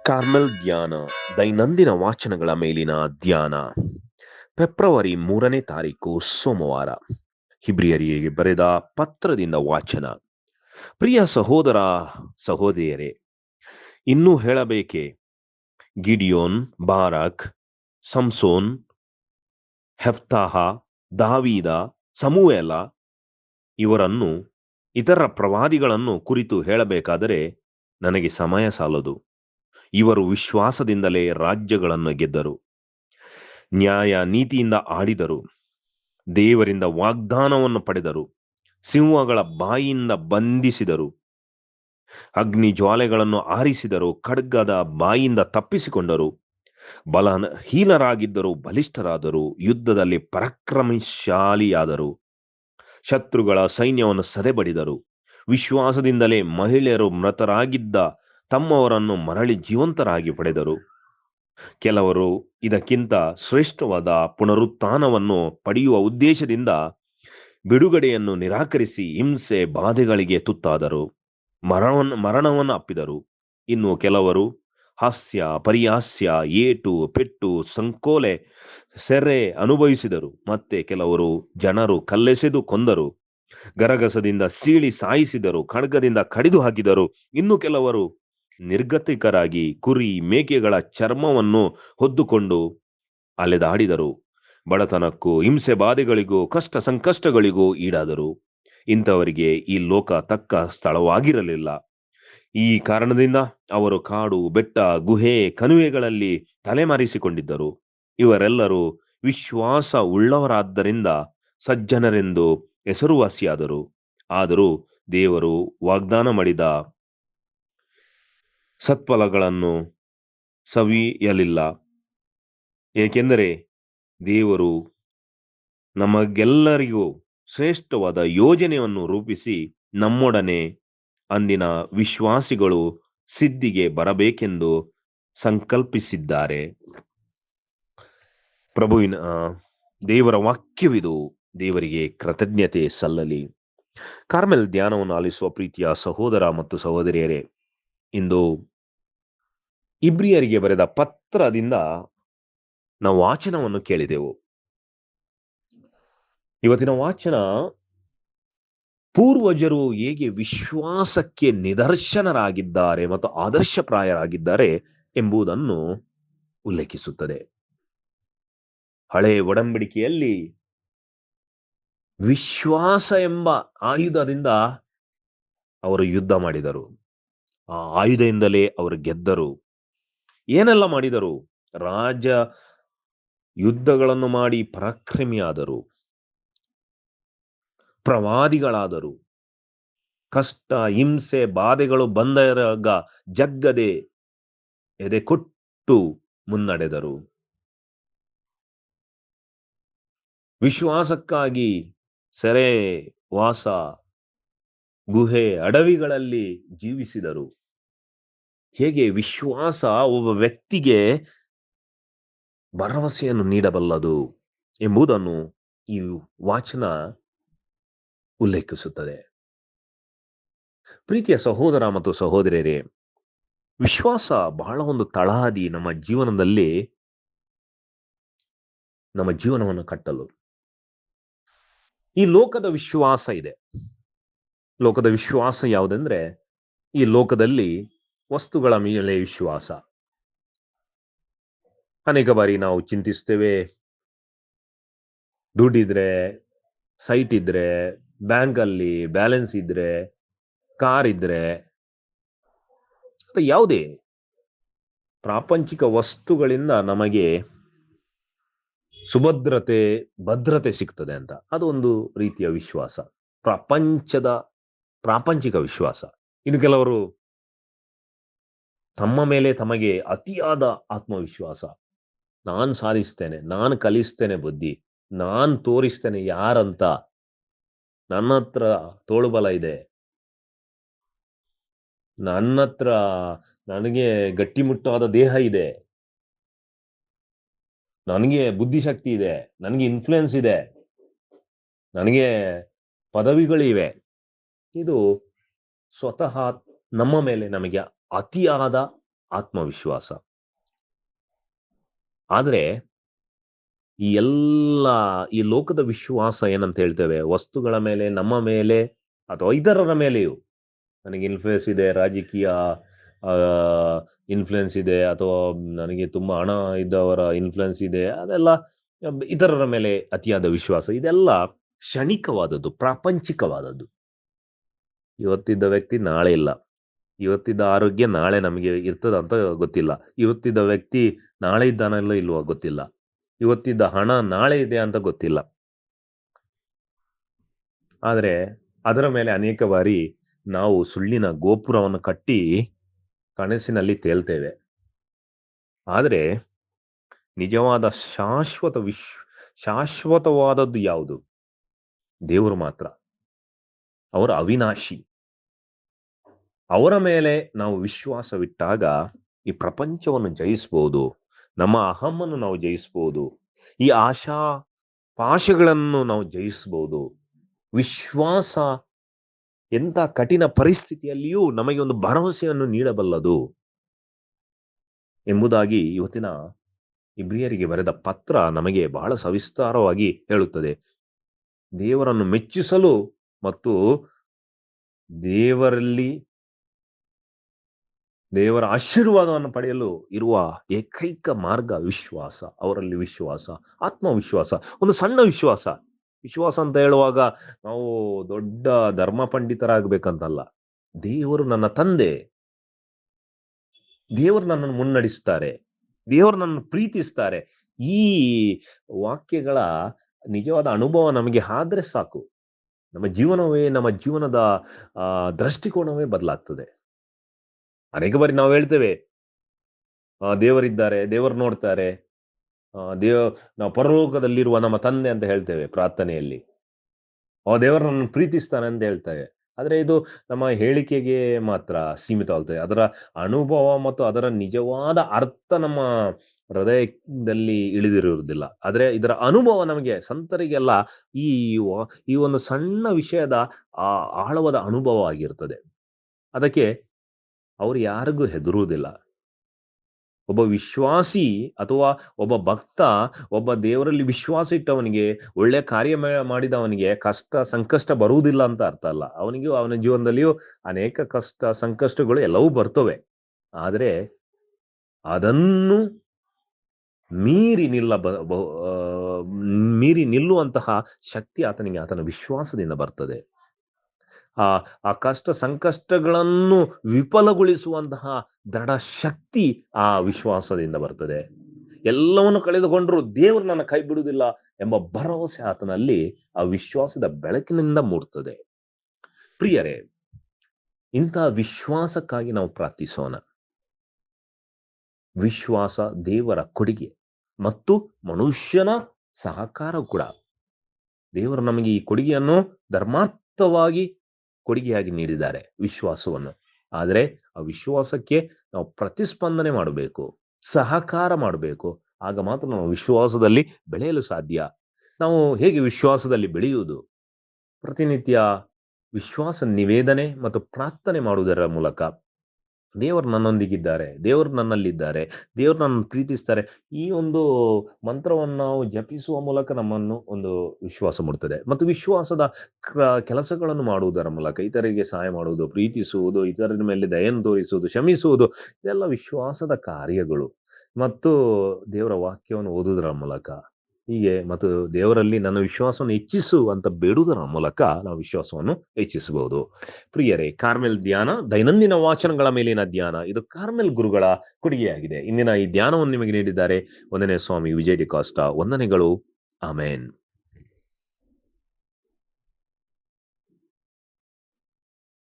Carmel ಧ್ಯಾನ ದೈನಂದಿನ ವಾಚನಗಳ ಮೇಲಿನ ಧ್ಯಾನ ಫೆಬ್ರವರಿ 3ನೇ ತಾರೀಕು ಸೋಮವಾರ. ಹಿಬ್ರಿಯರಿಗೆ ಬರೆದ ಪತ್ರದಿಂದ ವಾಚನ. ಪ್ರಿಯ ಸಹೋದರ ಸಹೋದರಿಯರೇ, ಇನ್ನೂ ಹೇಳಬೇಕೆ? ಗಿಡಿಯೋನ್, ಬಾರಾಕ್, ಸಂಸೋನ್, ಹೆಫ್ತಾಹ, ದಾವೀದ, ಸಮುವೇಲ ಇವರನ್ನು ಇತರ ಪ್ರವಾದಿಗಳನ್ನು ಕುರಿತು ಹೇಳಬೇಕಾದರೆ ನನಗೆ ಸಮಯ ಸಾಲದು. ಇವರು ವಿಶ್ವಾಸದಿಂದಲೇ ರಾಜ್ಯಗಳನ್ನು ಗೆದ್ದರು, ನ್ಯಾಯ ನೀತಿಯಿಂದ ಆಡಿದರು, ದೇವರಿಂದ ವಾಗ್ದಾನವನ್ನು ಪಡೆದರು, ಸಿಂಹಗಳ ಬಾಯಿಯಿಂದ ಬಂಧಿಸಿದರು, ಅಗ್ನಿ ಜ್ವಾಲೆಗಳನ್ನು ಆರಿಸಿದರು, ಖಡ್ಗದ ಬಾಯಿಯಿಂದ ತಪ್ಪಿಸಿಕೊಂಡರು, ಬಲಹೀನರಾಗಿದ್ದರು ಬಲಿಷ್ಠರಾದರು, ಯುದ್ಧದಲ್ಲಿ ಪರಾಕ್ರಮಶಾಲಿಯಾದರು, ಶತ್ರುಗಳ ಸೈನ್ಯವನ್ನು ಸದೆಬಡಿದರು. ವಿಶ್ವಾಸದಿಂದಲೇ ಮಹಿಳೆಯರು ಮೃತರಾಗಿದ್ದ ತಮ್ಮವರನ್ನು ಮರಳಿ ಜೀವಂತರಾಗಿ ಪಡೆದರು. ಕೆಲವರು ಇದಕ್ಕಿಂತ ಶ್ರೇಷ್ಠವಾದ ಪುನರುತ್ಥಾನವನ್ನು ಪಡೆಯುವ ಉದ್ದೇಶದಿಂದ ಬಿಡುಗಡೆಯನ್ನು ನಿರಾಕರಿಸಿ ಹಿಂಸೆ ಬಾಧೆಗಳಿಗೆ ತುತ್ತಾದರು, ಮರಣವನ್ನು ಅಪ್ಪಿದರು. ಇನ್ನು ಕೆಲವರು ಹಾಸ್ಯ, ಪರಿಹಾಸ್ಯ, ಏಟು, ಪೆಟ್ಟು, ಸಂಕೋಲೆ, ಸೆರೆ ಅನುಭವಿಸಿದರು. ಮತ್ತೆ ಕೆಲವರು ಜನರು ಕಲ್ಲೆಸೆದು ಕೊಂದರು, ಗರಗಸದಿಂದ ಸೀಳಿ ಸಾಯಿಸಿದರು, ಖಡ್ಗದಿಂದ ಕಡಿದು ಹಾಕಿದರು. ಇನ್ನು ಕೆಲವರು ನಿರ್ಗತಿಕರಾಗಿ ಕುರಿ ಮೇಕೆಗಳ ಚರ್ಮವನ್ನು ಹೊದ್ದುಕೊಂಡು ಅಲೆದಾಡಿದರು, ಬಡತನಕ್ಕೂ ಹಿಂಸೆ ಬಾಧೆಗಳಿಗೂ ಕಷ್ಟ ಸಂಕಷ್ಟಗಳಿಗೂ ಈಡಾದರು. ಇಂಥವರಿಗೆ ಈ ಲೋಕ ತಕ್ಕ ಸ್ಥಳವಾಗಿರಲಿಲ್ಲ. ಈ ಕಾರಣದಿಂದ ಅವರು ಕಾಡು, ಬೆಟ್ಟ, ಗುಹೆ, ಕಣಿವೆಗಳಲ್ಲಿ ತಲೆಮರೆಸಿಕೊಂಡಿದ್ದರು. ಇವರೆಲ್ಲರೂ ವಿಶ್ವಾಸ ಉಳ್ಳವರಾದ್ದರಿಂದ ಸಜ್ಜನರೆಂದು ಹೆಸರುವಾಸಿಯಾದರು. ಆದರೂ ದೇವರು ವಾಗ್ದಾನ ಮಾಡಿದ ಸತ್ಫಲಗಳನ್ನು ಸವಿಯಲಿಲ್ಲ. ಏಕೆಂದರೆ ದೇವರು ನಮಗೆಲ್ಲರಿಗೂ ಶ್ರೇಷ್ಠವಾದ ಯೋಜನೆಯನ್ನು ರೂಪಿಸಿ ನಮ್ಮೊಡನೆ ಅಂದಿನ ವಿಶ್ವಾಸಿಗಳು ಸಿದ್ಧಿಗೆ ಬರಬೇಕೆಂದು ಸಂಕಲ್ಪಿಸಿದ್ದಾರೆ. ಪ್ರಭುವಿನ ದೇವರ ವಾಕ್ಯವಿದು. ದೇವರಿಗೆ ಕೃತಜ್ಞತೆ ಸಲ್ಲಲಿ. ಕಾರ್ಮೆಲ್ ಧ್ಯಾನವನ್ನು ಆಲಿಸುವ ಪ್ರೀತಿಯ ಸಹೋದರ ಮತ್ತು ಸಹೋದರಿಯರೇ, ಇಂದು ಇಬ್ರಿಯರಿಗೆ ಬರೆದ ಪತ್ರದಿಂದ ನಾವು ವಾಚನವನ್ನು ಕೇಳಿದೆವು. ಇವತ್ತಿನ ವಾಚನ ಪೂರ್ವಜರು ಹೇಗೆ ವಿಶ್ವಾಸಕ್ಕೆ ನಿದರ್ಶನರಾಗಿದ್ದಾರೆ ಮತ್ತು ಆದರ್ಶಪ್ರಾಯರಾಗಿದ್ದಾರೆ ಎಂಬುದನ್ನು ಉಲ್ಲೇಖಿಸುತ್ತದೆ. ಹಳೆಯ ಒಡಂಬಡಿಕೆಯಲ್ಲಿ ವಿಶ್ವಾಸ ಎಂಬ ಆಯುಧದಿಂದ ಅವರು ಯುದ್ಧ ಮಾಡಿದರು. ಆ ಆಯುಧದಿಂದಲೇ ಅವರು ಗೆದ್ದರು. ಏನೆಲ್ಲ ಮಾಡಿದರು? ರಾಜ ಯುದ್ಧಗಳನ್ನು ಮಾಡಿ ಪರಾಕ್ರಮಿಯಾದರು, ಪ್ರವಾದಿಗಳಾದರು, ಕಷ್ಟ ಹಿಂಸೆ ಬಾಧೆಗಳು ಬಂದಾಗ ಜಗ್ಗದೆ ಎದೆ ಕೊಟ್ಟು ಮುನ್ನಡೆದರು. ವಿಶ್ವಾಸಕ್ಕಾಗಿ ಸೆರೆ ವಾಸ, ಗುಹೆ, ಅಡವಿಗಳಲ್ಲಿ ಜೀವಿಸಿದರು. ಹೇಗೆ ವಿಶ್ವಾಸ ಒಬ್ಬ ವ್ಯಕ್ತಿಗೆ ಭರವಸೆಯನ್ನು ನೀಡಬಲ್ಲದು ಎಂಬುದನ್ನು ಈ ವಾಚನ ಉಲ್ಲೇಖಿಸುತ್ತದೆ. ಪ್ರೀತಿಯ ಸಹೋದರ ಮತ್ತು ಸಹೋದರಿಯರೇ, ವಿಶ್ವಾಸ ಬಹಳ ಒಂದು ತಳಹದಿ ನಮ್ಮ ಜೀವನದಲ್ಲಿ, ನಮ್ಮ ಜೀವನವನ್ನು ಕಟ್ಟಲು. ಈ ಲೋಕದ ವಿಶ್ವಾಸ ಇದೆ. ಲೋಕದ ವಿಶ್ವಾಸ ಯಾವುದೆಂದ್ರೆ, ಈ ಲೋಕದಲ್ಲಿ ವಸ್ತುಗಳ ಮೇಲೆ ವಿಶ್ವಾಸ. ಅನೇಕ ಬಾರಿ ನಾವು ಚಿಂತಿಸ್ತೇವೆ, ದುಡ್ಡಿದ್ರೆ, ಸೈಟ್ ಇದ್ರೆ, ಬ್ಯಾಂಕಲ್ಲಿ ಬ್ಯಾಲೆನ್ಸ್ ಇದ್ರೆ, ಕಾರ್ ಇದ್ರೆ, ಯಾವುದೇ ಪ್ರಾಪಂಚಿಕ ವಸ್ತುಗಳಿಂದ ನಮಗೆ ಸುಭದ್ರತೆ, ಭದ್ರತೆ ಸಿಗ್ತದೆ ಅಂತ. ಅದು ಒಂದು ರೀತಿಯ ವಿಶ್ವಾಸ, ಪ್ರಾಪಂಚಿಕ ವಿಶ್ವಾಸ. ಇನ್ನು ಕೆಲವರು ತಮ್ಮ ಮೇಲೆ ತಮಗೆ ಅತಿಯಾದ ಆತ್ಮವಿಶ್ವಾಸ. ನಾನು ಸಾಧಿಸ್ತೇನೆ, ನಾನು ಕಲಿಸ್ತೇನೆ ಬುದ್ಧಿ, ನಾನು ತೋರಿಸ್ತೇನೆ ಯಾರಂತ, ನನ್ನ ಹತ್ರ ತೋಳುಬಲ ಇದೆ, ನನ್ನ ಹತ್ರ ನನಗೆ ಗಟ್ಟಿಮುಟ್ಟಾದ ದೇಹ ಇದೆ, ನನಗೆ ಬುದ್ಧಿಶಕ್ತಿ ಇದೆ, ನನಗೆ ಇನ್ಫ್ಲುಯೆನ್ಸ್ ಇದೆ, ನನಗೆ ಪದವಿಗಳಿವೆ. ಇದು ಸ್ವತಃ ನಮ್ಮ ಮೇಲೆ ನಮಗೆ ಅತಿಯಾದ ಆತ್ಮವಿಶ್ವಾಸ. ಆದ್ರೆ ಈ ಲೋಕದ ವಿಶ್ವಾಸ ಏನಂತ ಹೇಳ್ತೇವೆ, ವಸ್ತುಗಳ ಮೇಲೆ, ನಮ್ಮ ಮೇಲೆ ಅಥವಾ ಇತರರ ಮೇಲೆಯೂ ನನಗೆ ಇನ್ಫ್ಲುಯೆನ್ಸ್ ಇದೆ, ರಾಜಕೀಯ ಆ, ಇನ್ಫ್ಲುಯೆನ್ಸ್ ಇದೆ, ಅಥವಾ ನನಗೆ ತುಂಬಾ ಹಣ ಇದ್ದವರ ಇನ್ಫ್ಲುಯೆನ್ಸ್ ಇದೆ, ಅದೆಲ್ಲ ಇತರರ ಮೇಲೆ ಅತಿಯಾದ ವಿಶ್ವಾಸ. ಇದೆಲ್ಲ ಕ್ಷಣಿಕವಾದದ್ದು, ಪ್ರಾಪಂಚಿಕವಾದದ್ದು. ಇವತ್ತಿದ್ದ ವ್ಯಕ್ತಿ ನಾಳೆ ಇಲ್ಲ. ಇವತ್ತಿದ್ದ ಆರೋಗ್ಯ ನಾಳೆ ನಮಗೆ ಇರ್ತದ ಅಂತ ಗೊತ್ತಿಲ್ಲ. ಇವತ್ತಿದ್ದ ವ್ಯಕ್ತಿ ನಾಳೆ ಇದ್ದಾನಲ್ಲ ಇಲ್ವಾ ಗೊತ್ತಿಲ್ಲ. ಇವತ್ತಿದ್ದ ಹಣ ನಾಳೆ ಇದೆ ಅಂತ ಗೊತ್ತಿಲ್ಲ. ಆದ್ರೆ ಅದರ ಮೇಲೆ ಅನೇಕ ಬಾರಿ ನಾವು ಸುಳ್ಳಿನ ಗೋಪುರವನ್ನು ಕಟ್ಟಿ ಕನಸಿನಲ್ಲಿ ತೇಲ್ತೇವೆ. ಆದ್ರೆ ನಿಜವಾದ ಶಾಶ್ವತವಾದದ್ದು ಯಾವುದು? ದೇವರು ಮಾತ್ರ. ಅವರು ಅವಿನಾಶಿ. ಅವರ ಮೇಲೆ ನಾವು ವಿಶ್ವಾಸವಿಟ್ಟಾಗ ಈ ಪ್ರಪಂಚವನ್ನು ಜಯಿಸಬಹುದು. ನಮ್ಮ ಅಹಮ್ಮನ್ನು ನಾವು ಜಯಿಸಬಹುದು. ಈ ಆಶಾ ಪಾಶಗಳನ್ನು ನಾವು ಜಯಿಸಬಹುದು. ವಿಶ್ವಾಸ ಎಂಥ ಕಠಿಣ ಪರಿಸ್ಥಿತಿಯಲ್ಲಿಯೂ ನಮಗೆ ಒಂದು ಭರವಸೆಯನ್ನು ನೀಡಬಲ್ಲದು ಎಂಬುದಾಗಿ ಇವತ್ತಿನ ಇಬ್ರಿಯರಿಗೆ ಬರೆದ ಪತ್ರ ನಮಗೆ ಬಹಳ ಸವಿಸ್ತಾರವಾಗಿ ಹೇಳುತ್ತದೆ. ದೇವರನ್ನು ಮೆಚ್ಚಿಸಲು ಮತ್ತು ದೇವರ ಆಶೀರ್ವಾದವನ್ನು ಪಡೆಯಲು ಇರುವ ಏಕೈಕ ಮಾರ್ಗ ವಿಶ್ವಾಸ. ಅವರಲ್ಲಿ ವಿಶ್ವಾಸ, ಆತ್ಮವಿಶ್ವಾಸ, ಒಂದು ಸಣ್ಣ ವಿಶ್ವಾಸ. ವಿಶ್ವಾಸ ಅಂತ ಹೇಳುವಾಗ ನಾವು ದೊಡ್ಡ ಧರ್ಮ ಪಂಡಿತರಾಗಬೇಕಂತಲ್ಲ. ದೇವರು ನನ್ನ ತಂದೆ, ದೇವರು ನನ್ನನ್ನು ಮುನ್ನಡೆಸ್ತಾರೆ, ದೇವರು ನನ್ನನ್ನು ಪ್ರೀತಿಸ್ತಾರೆ. ಈ ವಾಕ್ಯಗಳ ನಿಜವಾದ ಅನುಭವ ನಮಗೆ ಆದ್ರೆ ಸಾಕು. ನಮ್ಮ ಜೀವನದ ದೃಷ್ಟಿಕೋನವೇ ಬದಲಾಗ್ತದೆ. ಅನೇಕ ಬಾರಿ ನಾವು ಹೇಳ್ತೇವೆ, ದೇವರಿದ್ದಾರೆ, ದೇವರು ನೋಡ್ತಾರೆ, ನಾವು ಪರಲೋಕದಲ್ಲಿರುವ ನಮ್ಮ ತಂದೆ ಅಂತ ಹೇಳ್ತೇವೆ ಪ್ರಾರ್ಥನೆಯಲ್ಲಿ. ದೇವರು ನನ್ನನ್ನು ಪ್ರೀತಿಸ್ತಾನೆ ಅಂತ ಹೇಳ್ತೇವೆ. ಆದ್ರೆ ಇದು ನಮ್ಮ ಹೇಳಿಕೆಗೆ ಮಾತ್ರ ಸೀಮಿತವಾಗ್ತದೆ. ಅದರ ಅನುಭವ ಮತ್ತು ಅದರ ನಿಜವಾದ ಅರ್ಥ ನಮ್ಮ ಹೃದಯದಲ್ಲಿ ಇಳಿದಿರುವುದಿಲ್ಲ. ಆದ್ರೆ ಇದರ ಅನುಭವ ನಮಗೆ ಸಂತರಿಗೆಲ್ಲ ಈ ಈ ಒಂದು ಸಣ್ಣ ವಿಷಯದ ಆಳವಾದ ಅನುಭವ ಆಗಿರ್ತದೆ. ಅದಕ್ಕೆ ಅವರು ಯಾರಿಗೂ ಹೆದರುವುದಿಲ್ಲ. ಒಬ್ಬ ವಿಶ್ವಾಸಿ ಅಥವಾ ಒಬ್ಬ ಭಕ್ತ, ಒಬ್ಬ ದೇವರಲ್ಲಿ ವಿಶ್ವಾಸ ಇಟ್ಟವನಿಗೆ, ಒಳ್ಳೆ ಕಾರ್ಯ ಮಾಡಿದವನಿಗೆ ಕಷ್ಟ ಸಂಕಷ್ಟ ಬರುವುದಿಲ್ಲ ಅಂತ ಅರ್ಥ ಅಲ್ಲ. ಅವನ ಜೀವನದಲ್ಲಿಯೂ ಅನೇಕ ಕಷ್ಟ ಸಂಕಷ್ಟಗಳು ಎಲ್ಲವೂ ಬರ್ತವೆ. ಆದ್ರೆ ಅದನ್ನು ಮೀರಿ ನಿಲ್ಲುವಂತಹ ಶಕ್ತಿ ಆತನ ವಿಶ್ವಾಸದಿಂದ ಬರ್ತದೆ. ಆ ಕಷ್ಟ ಸಂಕಷ್ಟಗಳನ್ನು ವಿಫಲಗೊಳಿಸುವಂತಹ ದೃಢ ಶಕ್ತಿ ಆ ವಿಶ್ವಾಸದಿಂದ ಬರ್ತದೆ. ಎಲ್ಲವನ್ನು ಕಳೆದುಕೊಂಡ್ರು ದೇವರು ನನ್ನ ಕೈ ಬಿಡುವುದಿಲ್ಲ ಎಂಬ ಭರವಸೆ ಆತನಲ್ಲಿ ಆ ವಿಶ್ವಾಸದ ಬೆಳಕಿನಿಂದ ಮೂಡ್ತದೆ. ಪ್ರಿಯರೇ, ಇಂತಹ ವಿಶ್ವಾಸಕ್ಕಾಗಿ ನಾವು ಪ್ರಾರ್ಥಿಸೋಣ. ವಿಶ್ವಾಸ ದೇವರ ಕೊಡುಗೆ ಮತ್ತು ಮನುಷ್ಯನ ಸಹಕಾರ ಕೂಡ. ದೇವರು ನಮಗೆ ಈ ಕೊಡುಗೆಯನ್ನು ಧರ್ಮಾರ್ಥವಾಗಿ ಕೊಡುಗೆಯಾಗಿ ನೀಡಿದ್ದಾರೆ, ವಿಶ್ವಾಸವನ್ನು. ಆದರೆ ಆ ವಿಶ್ವಾಸಕ್ಕೆ ನಾವು ಪ್ರತಿಸ್ಪಂದನೆ ಮಾಡಬೇಕು, ಸಹಕಾರ ಮಾಡಬೇಕು. ಆಗ ಮಾತ್ರ ನಾವು ವಿಶ್ವಾಸದಲ್ಲಿ ಬೆಳೆಯಲು ಸಾಧ್ಯ. ನಾವು ಹೇಗೆ ವಿಶ್ವಾಸದಲ್ಲಿ ಬೆಳೆಯುವುದು? ಪ್ರತಿನಿತ್ಯ ವಿಶ್ವಾಸ ನಿವೇದನೆ ಮತ್ತು ಪ್ರಾರ್ಥನೆ ಮಾಡುವುದರ ಮೂಲಕ ದೇವರು ನನ್ನೊಂದಿಗಿದ್ದಾರೆ, ದೇವರು ನನ್ನಲ್ಲಿದ್ದಾರೆ, ದೇವರು ನನ್ನನ್ನು ಪ್ರೀತಿಸ್ತಾರೆ, ಈ ಒಂದು ಮಂತ್ರವನ್ನು ನಾವು ಜಪಿಸುವ ಮೂಲಕ ನಮ್ಮನ್ನು ಒಂದು ವಿಶ್ವಾಸ ಮೂಡುತ್ತದೆ. ಮತ್ತು ವಿಶ್ವಾಸದ ಕೆಲಸಗಳನ್ನು ಮಾಡುವುದರ ಮೂಲಕ ಇತರರಿಗೆ ಸಹಾಯ ಮಾಡುವುದು, ಪ್ರೀತಿಸುವುದು, ಇತರರ ಮೇಲೆ ದಯೆಯನ್ನು ತೋರಿಸುವುದು, ಕ್ಷಮಿಸುವುದು, ಇದೆಲ್ಲ ವಿಶ್ವಾಸದ ಕಾರ್ಯಗಳು. ಮತ್ತು ದೇವರ ವಾಕ್ಯವನ್ನು ಓದುವುದರ ಮೂಲಕ ಹೀಗೆ, ಮತ್ತು ದೇವರಲ್ಲಿ ನನ್ನ ವಿಶ್ವಾಸವನ್ನು ಹೆಚ್ಚಿಸು ಅಂತ ಬೇಡುವುದರ ಮೂಲಕ ನಾವು ವಿಶ್ವಾಸವನ್ನು ಹೆಚ್ಚಿಸಬಹುದು. ಪ್ರಿಯರೇ, ಕಾರ್ಮೆಲ್ ಧ್ಯಾನ, ದೈನಂದಿನ ವಾಚನಗಳ ಮೇಲಿನ ಧ್ಯಾನ, ಇದು ಕಾರ್ಮೆಲ್ ಗುರುಗಳ ಕೊಡುಗೆಯಾಗಿದೆ. ಇಂದಿನ ಈ ಧ್ಯಾನವನ್ನು ನಿಮಗೆ ನೀಡಿದ್ದಾರೆ 1ನೇ ಸ್ವಾಮಿ ವಿಜಯ್ ಡಿಕಾಸ್ಟಾ. ವಂದನೆಗಳು. ಆಮೇನ್.